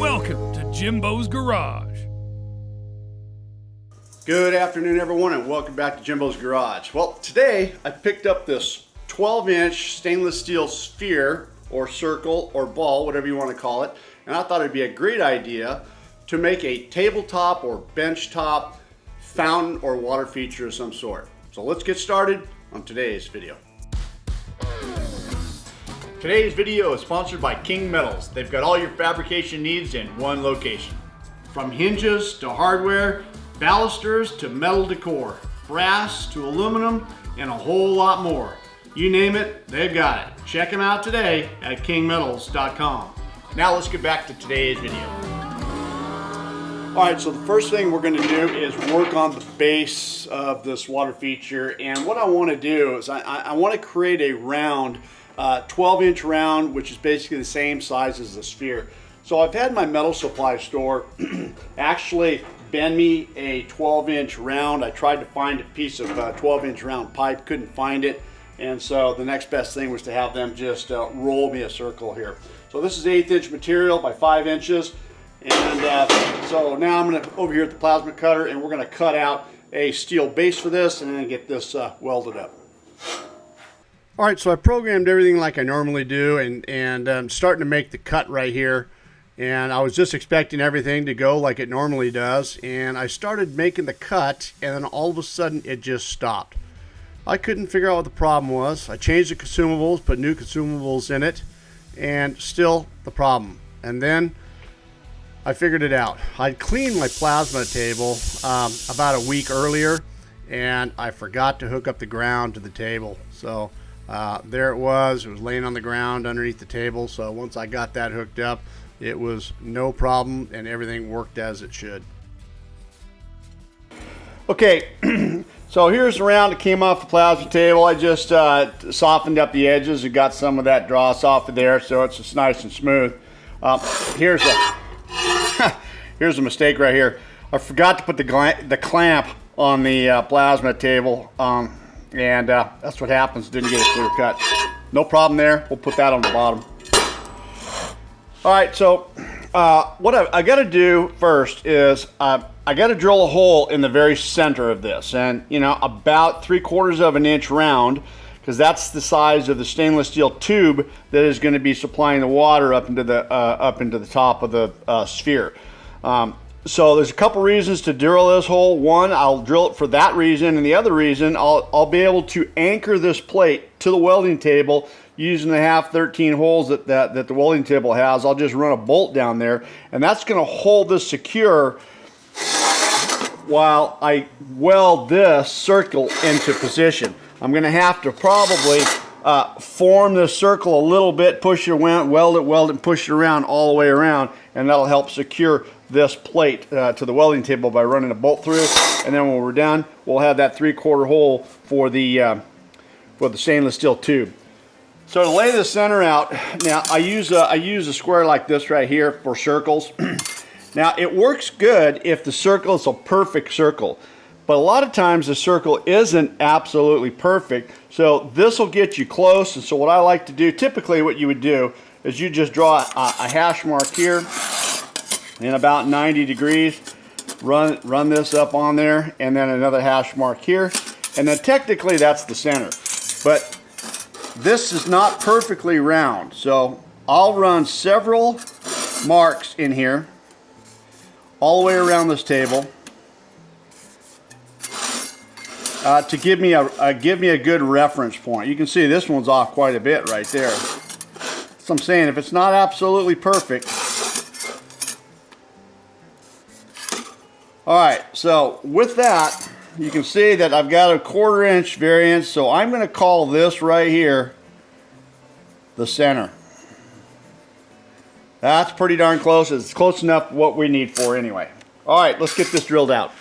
Welcome to Jimbo's Garage. Good afternoon, everyone, and welcome back to Jimbo's Garage. Well, today I picked up this 12-inch stainless steel sphere or circle or ball, whatever you want to call it, and I thought it'd be a great idea to make a tabletop or bench top fountain or water feature of some sort. So let's get started on today's video. Today's video is sponsored by King Metals. They've got all your fabrication needs in one location. From hinges to hardware, balusters to metal decor, brass to aluminum, and a whole lot more. You name it, they've got it. Check them out today at kingmetals.com. Now let's get back to today's video. All right, so the first thing we're going to do is work on the base of this water feature. And what I want to do is I want to create a round, 12-inch round, which is basically the same size as the sphere. So I've had my metal supply store actually bend me a 12-inch round. I tried to find a piece of 12-inch round pipe, couldn't find it. And so the next best thing was to have them just roll me a circle here. So this is 1/8-inch material by 5 inches. And so now I'm going to over here at the plasma cutter, and we're going to cut out a steel base for this and then get this welded up. All right, so I programmed everything like I normally do, and I'm starting to make the cut right here. And I was just expecting everything to go like it normally does, and I started making the cut, and then all of a sudden it just stopped. I couldn't figure out what the problem was. I changed the consumables, put new consumables in it, and still the problem. And then I figured it out. I'd cleaned my plasma table about a week earlier, and I forgot to hook up the ground to the table. So there it was laying on the ground underneath the table. So once I got that hooked up, it was no problem and everything worked as it should. Okay, so here's the round that came off the plasma table. I just softened up the edges and got some of that dross off of there, so it's just nice and smooth. Here's a mistake right here. I forgot to put the clamp on the plasma table, and that's what happens. Didn't get a clear cut. No problem there. We'll put that on the bottom. All right, so what I got to do first is I got to drill a hole in the very center of this, and about 3/4 of an inch round, because that's the size of the stainless steel tube that is going to be supplying the water up into the top of the sphere. So there's a couple reasons to drill this hole. One, I'll drill it for that reason, and the other reason, I'll be able to anchor this plate to the welding table using the 1/2-13 holes that the welding table has. I'll just run a bolt down there, and that's going to hold this secure while I weld this circle into position. I'm going to have to probably form this circle a little bit, push it around, weld it, and push it around all the way around, and that'll help secure this plate to the welding table by running a bolt through. And then when we're done, we'll have that 3/4 hole for the stainless steel tube. So to lay the center out, now I use a square like this right here for circles. Now it works good if the circle is a perfect circle, but a lot of times the circle isn't absolutely perfect. So this will get you close. And so what I like to do, typically what you would do is you just draw a hash mark here in about 90 degrees, run this up on there, and then another hash mark here, and then technically that's the center. But this is not perfectly round, so I'll run several marks in here all the way around this table to give me a good reference point. You can see this one's off quite a bit right there. So I'm saying if it's not absolutely perfect. All right, so with that, you can see that I've got a 1/4 inch variance, so I'm going to call this right here the center. That's pretty darn close. It's close enough what we need for anyway. All right, let's get this drilled out.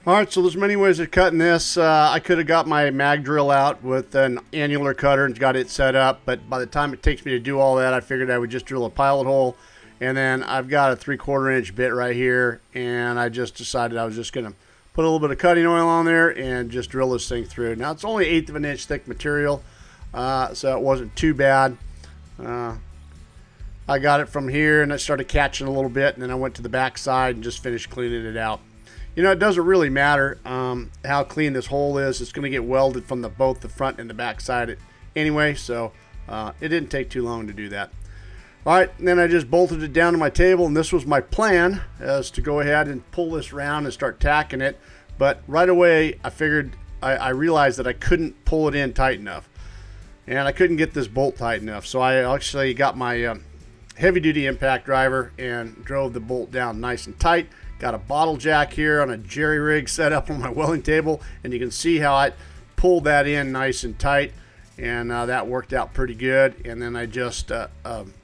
All right, so there's many ways of cutting this. I could have got my mag drill out with an annular cutter and got it set up, but by the time it takes me to do all that, I figured I would just drill a pilot hole. And then I've got a 3/4 inch bit right here, and I just decided I was just going to put a little bit of cutting oil on there and just drill this thing through. Now it's only 1/8 of an inch thick material. so it wasn't too bad. I got it from here and I started catching a little bit, and then I went to the back side and just finished cleaning it out. You know, it doesn't really matter how clean this hole is. It's going to get welded from both the front and the back side anyway, so it didn't take too long to do that. All right, and then I just bolted it down to my table, and this was my plan, is to go ahead and pull this around and start tacking it. But right away, I realized that I couldn't pull it in tight enough, and I couldn't get this bolt tight enough. So I actually got my heavy-duty impact driver and drove the bolt down nice and tight. Got a bottle jack here on a jerry rig set up on my welding table, and you can see how I pulled that in nice and tight, and that worked out pretty good. And then I just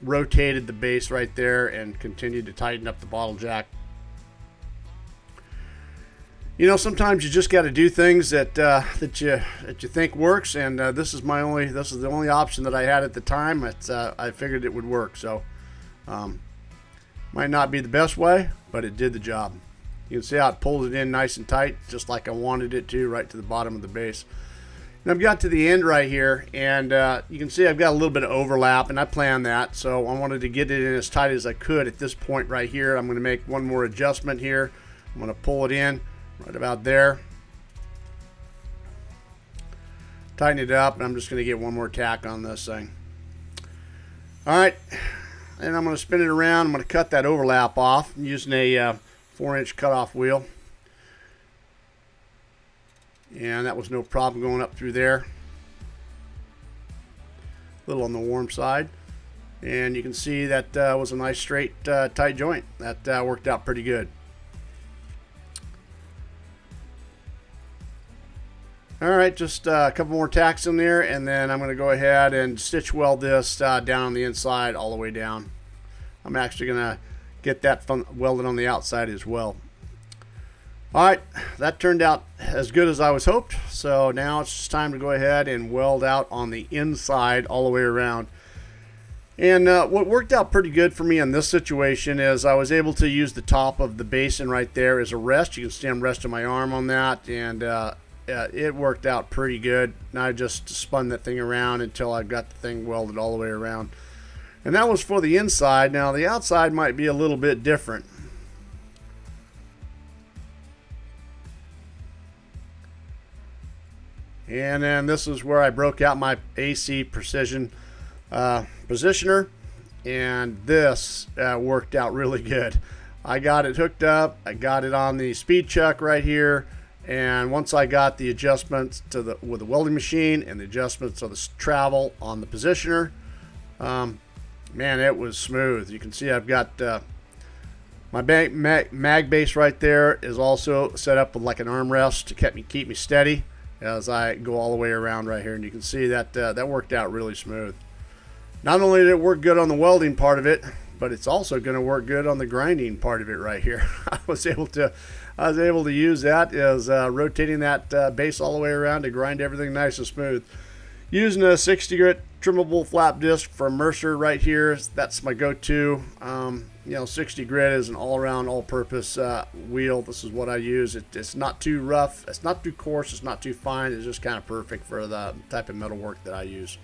rotated the base right there and continued to tighten up the bottle jack. You know, sometimes you just got to do things that you think works, and this is the only option that I had at the time. I figured it would work, so might not be the best way, but it did the job. You can see how it pulled it in nice and tight, just like I wanted it to, right to the bottom of the base. And I've got to the end right here, and you can see I've got a little bit of overlap, and I planned that, so I wanted to get it in as tight as I could at this point right here. I'm going to make one more adjustment here. I'm going to pull it in right about there, tighten it up, and I'm just going to get one more tack on this thing. All right, and I'm going to spin it around. I'm going to cut that overlap off using a 4-inch cutoff wheel, and that was no problem going up through there. A little on the warm side, and you can see that was a nice straight tight joint. That worked out pretty good. All right, just a couple more tacks in there, and then I'm going to go ahead and stitch weld this down on the inside all the way down. I'm actually going to get that welded on the outside as well. All right, that turned out as good as I was hoped, so now it's just time to go ahead and weld out on the inside all the way around. And what worked out pretty good for me in this situation is I was able to use the top of the basin right there as a rest. You can see I'm resting my arm on that, and it worked out pretty good. And I just spun that thing around until I got the thing welded all the way around. And that was for the inside. Now the outside might be a little bit different. And then this is where I broke out my AC Precision positioner, and this worked out really good. I got it hooked up. I got it on the speed chuck right here. And once I got the adjustments with the welding machine and the adjustments of the travel on the positioner, man, it was smooth. You can see I've got my mag base right there is also set up with like an armrest to keep me steady as I go all the way around right here. And you can see that that worked out really smooth. Not only did it work good on the welding part of it, but it's also going to work good on the grinding part of it right here. I was able to use that as rotating that base all the way around to grind everything nice and smooth. Using a 60 grit trimmable flap disc from Mercer right here. That's my go-to. You know, 60 grit is an all-around, all-purpose wheel. This is what I use. It's not too rough. It's not too coarse. It's not too fine. It's just kind of perfect for the type of metal work that I use.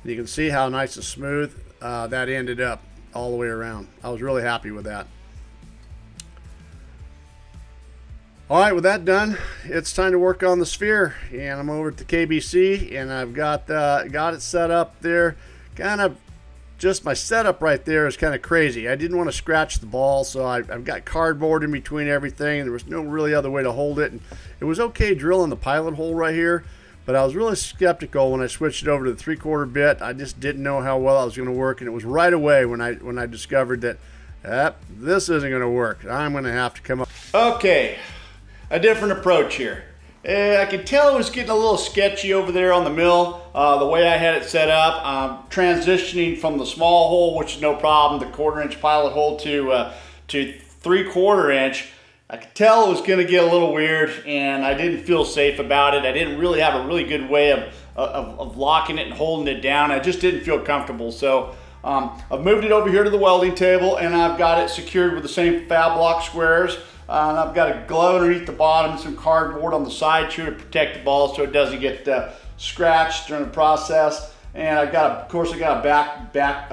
You can see how nice and smooth that ended up all the way around. I was really happy with that. All right, with that done, it's time to work on the sphere, and I'm over at the KBC, and I've got it set up there. Kind of just my setup right there is kind of crazy. I didn't want to scratch the ball, so I've got cardboard in between everything. There was no really other way to hold it, and it was okay drilling the pilot hole right here, but I was really skeptical when I switched it over to the 3/4 bit. I just didn't know how well it was going to work, and it was right away when I discovered that this isn't going to work. I'm going to have to come up. Okay. A different approach here. I could tell it was getting a little sketchy over there on the mill, the way I had it set up. Transitioning from the small hole, which is no problem, the 1/4 inch pilot hole to 3/4 inch. I could tell it was going to get a little weird, and I didn't feel safe about it. I didn't really have a really good way of locking it and holding it down. I just didn't feel comfortable. So I've moved it over here to the welding table, and I've got it secured with the same fab block squares. And I've got a glove underneath the bottom, some cardboard on the side to protect the ball so it doesn't get scratched during the process. And of course, I got a back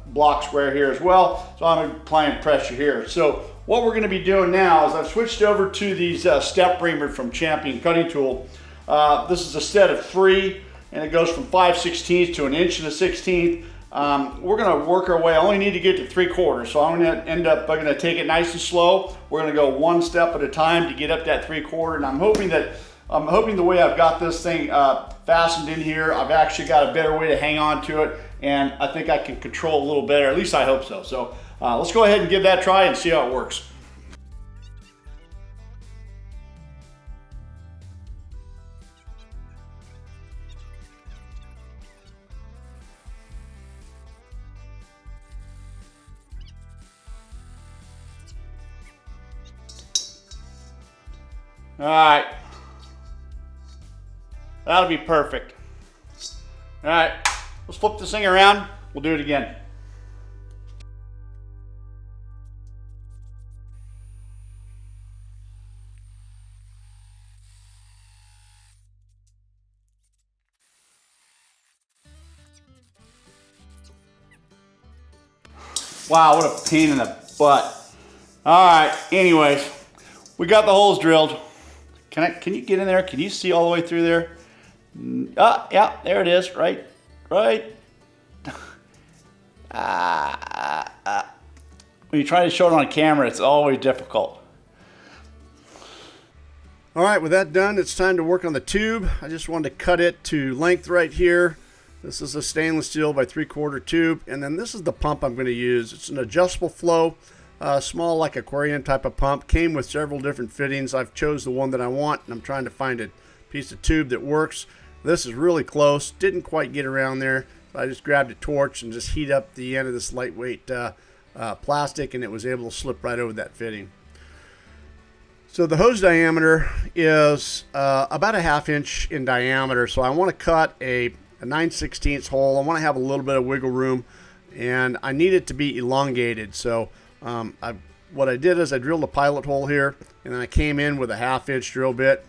block square here as well. So I'm applying pressure here. So what we're going to be doing now is I've switched over to these step reamer from Champion Cutting Tool. This is a set of 3, and it goes from 5/16 to 1 1/16. We're going to work our way. I only need to get to 3/4, so I'm going to take it nice and slow. We're going to go one step at a time to get up that 3/4, and I'm hoping the way I've got this thing fastened in here, I've actually got a better way to hang on to it, and I think I can control a little better. At least I hope so. So let's go ahead and give that a try and see how it works. All right, that'll be perfect. All right, let's flip this thing around. We'll do it again. Wow, what a pain in the butt. All right, anyways, we got the holes drilled. Can you get in there? Can you see all the way through there? Yeah, there it is, right. When you try to show it on camera, it's always difficult. All right, with that done, it's time to work on the tube. I just wanted to cut it to length right here. This is a stainless steel by 3/4 tube, and then this is the pump I'm going to use. It's an adjustable flow, small like aquarium type of pump. Came with several different fittings. I've chose the one that I want, and I'm trying to find a piece of tube that works. This is really close. Didn't quite get around there. So I just grabbed a torch and just heat up the end of this lightweight plastic, and it was able to slip right over that fitting. So the hose diameter is about a 1/2 inch in diameter. So I want to cut a 9/16 hole. I want to have a little bit of wiggle room, and I need it to be elongated. So what I did is I drilled a pilot hole here, and then I came in with a 1/2 inch drill bit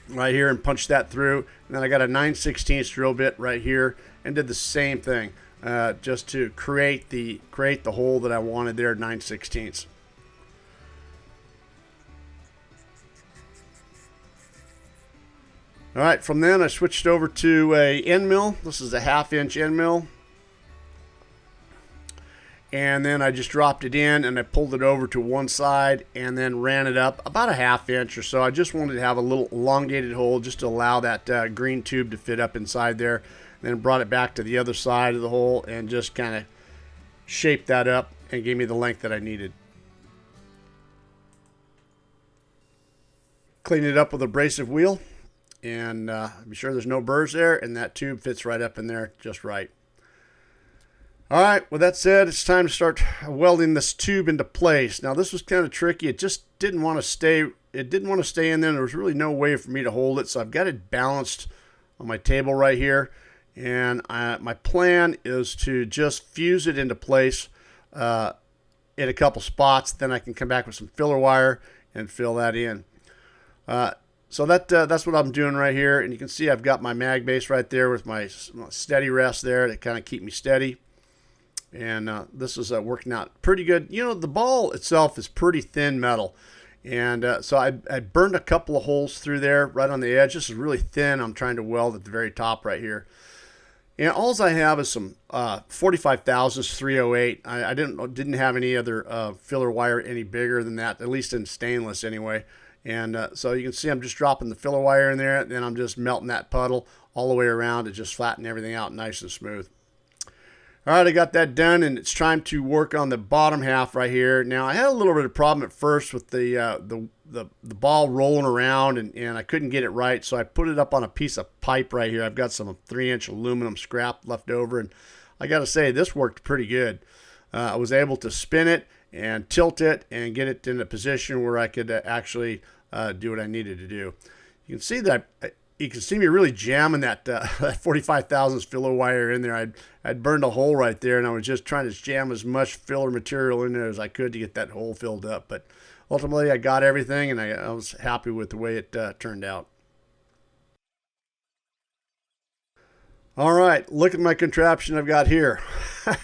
right here and punched that through, and then I got a 9/16 drill bit right here and did the same thing just to create the hole that I wanted there, 9/16. All right, from then I switched over to a end mill. This is a 1/2 inch end mill. And then I just dropped it in and I pulled it over to one side and then ran it up about a 1/2 inch or so. I just wanted to have a little elongated hole just to allow that green tube to fit up inside there. And then brought it back to the other side of the hole and just kind of shaped that up and gave me the length that I needed. Clean it up with an abrasive wheel and be sure there's no burrs there, and that tube fits right up in there just right. All right, with that said, it's time to start welding this tube into place. Now this was kind of tricky. It just didn't want to stay. It didn't want to stay in there. There was really no way for me to hold it, so I've got it balanced on my table right here. And my plan is to just fuse it into place in a couple spots. Then I can come back with some filler wire and fill that in. So that's what I'm doing right here. And you can see I've got my mag base right there with my steady rest there to kind of keep me steady. And this is working out pretty good. You know, the ball itself is pretty thin metal. And so I burned a couple of holes through there right on the edge. This is really thin. I'm trying to weld at the very top right here. And all I have is some 45 thousandths 308. I didn't have any other filler wire any bigger than that, at least in stainless anyway. And so you can see I'm just dropping the filler wire in there, and then I'm just melting that puddle all the way around to just flatten everything out nice and smooth. All right, I got that done, and it's time to work on the bottom half right here. Now, I had a little bit of problem at first with the ball rolling around, and I couldn't get it right, so I put it up on a piece of pipe right here. I've got some 3-inch aluminum scrap left over, and I got to say, this worked pretty good. I was able to spin it and tilt it and get it in a position where I could actually do what I needed to do. You can see that you can see me really jamming that 45 thousandths filler wire in there. I'd burned a hole right there, and I was just trying to jam as much filler material in there as I could to get that hole filled up. But ultimately, I got everything, and I was happy with the way it turned out. All right, look at my contraption I've got here.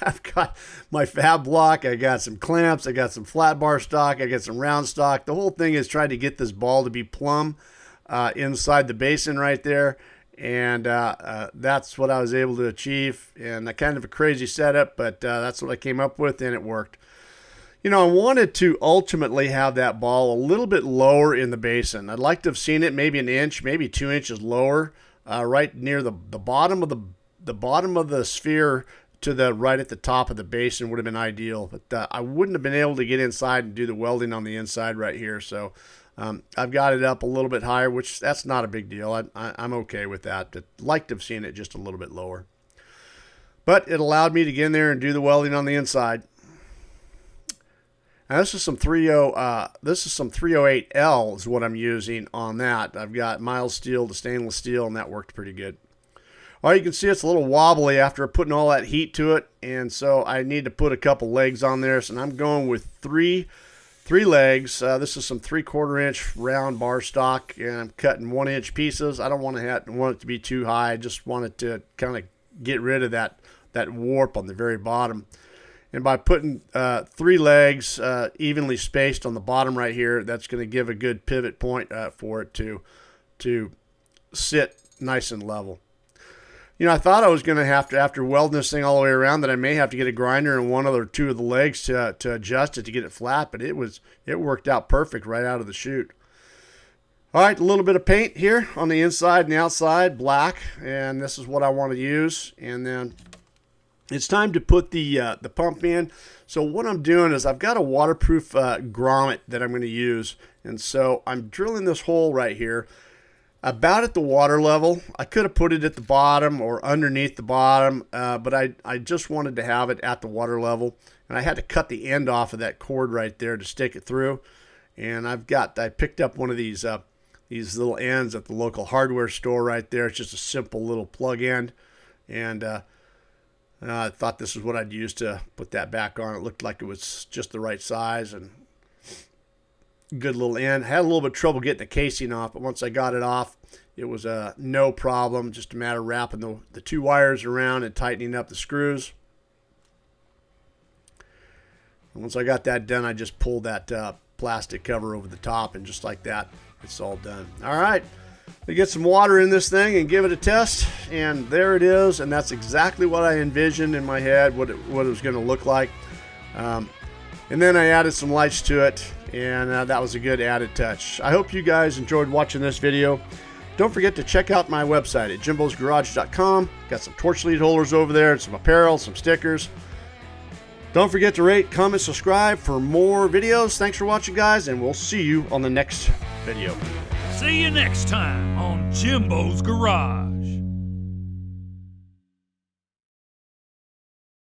I've got my fab block, I got some clamps, I got some flat bar stock, I got some round stock. The whole thing is trying to get this ball to be plumb inside the basin right there. And that's what I was able to achieve. And kind of a crazy setup, but that's what I came up with, and it worked. You know, I wanted to ultimately have that ball a little bit lower in the basin. I'd like to have seen it maybe an inch, maybe 2 inches lower, right near the bottom of the bottom of the sphere to the right at the top of the basin would have been ideal. But I wouldn't have been able to get inside and do the welding on the inside right here. So I've got it up a little bit higher, which that's not a big deal. I'm okay with that. I'd like to have seen it just a little bit lower. But it allowed me to get in there and do the welding on the inside. Now this is some 308L is what I'm using on that. I've got mild steel to stainless steel, and that worked pretty good. All right, you can see it's a little wobbly after putting all that heat to it, and so I need to put a couple legs on there. So I'm going with three legs. This is some 3/4 inch round bar stock, and I'm cutting 1 inch pieces. I don't want it to be too high. I just want it to kind of get rid of that warp on the very bottom. And by putting 3 legs evenly spaced on the bottom right here, that's going to give a good pivot point for it to sit nice and level. You know, I thought I was going to have to, after welding this thing all the way around, that I may have to get a grinder and 1 or 2 of the legs to adjust it to get it flat, but it worked out perfect right out of the chute. All right, a little bit of paint here on the inside and the outside, black, and this is what I want to use. And then it's time to put the pump in. So what I'm doing is I've got a waterproof grommet that I'm going to use, and so I'm drilling this hole right here about at the water level. I could have put it at the bottom or underneath the bottom, but I just wanted to have it at the water level, and I had to cut the end off of that cord right there to stick it through. And I picked up one of these little ends at the local hardware store right there. It's just a simple little plug end, and I thought this is what I'd use to put that back on. It looked like it was just the right size and good little end. I had a little bit of trouble getting the casing off, but once I got it off, it was no problem. Just a matter of wrapping the 2 wires around and tightening up the screws. And once I got that done, I just pulled that plastic cover over the top, and just like that, it's all done. All right. We get some water in this thing and give it a test, and there it is. And that's exactly what I envisioned in my head, what it was going to look like. And then I added some lights to it, and that was a good added touch. I hope you guys enjoyed watching this video. Don't forget to check out my website at JIMBO'sGarage.com. Got some torch lead holders over there, some apparel, some stickers. Don't forget to rate, comment, subscribe for more videos. Thanks for watching, guys, and we'll see you on the next video. See you next time on Jimbo's Garage.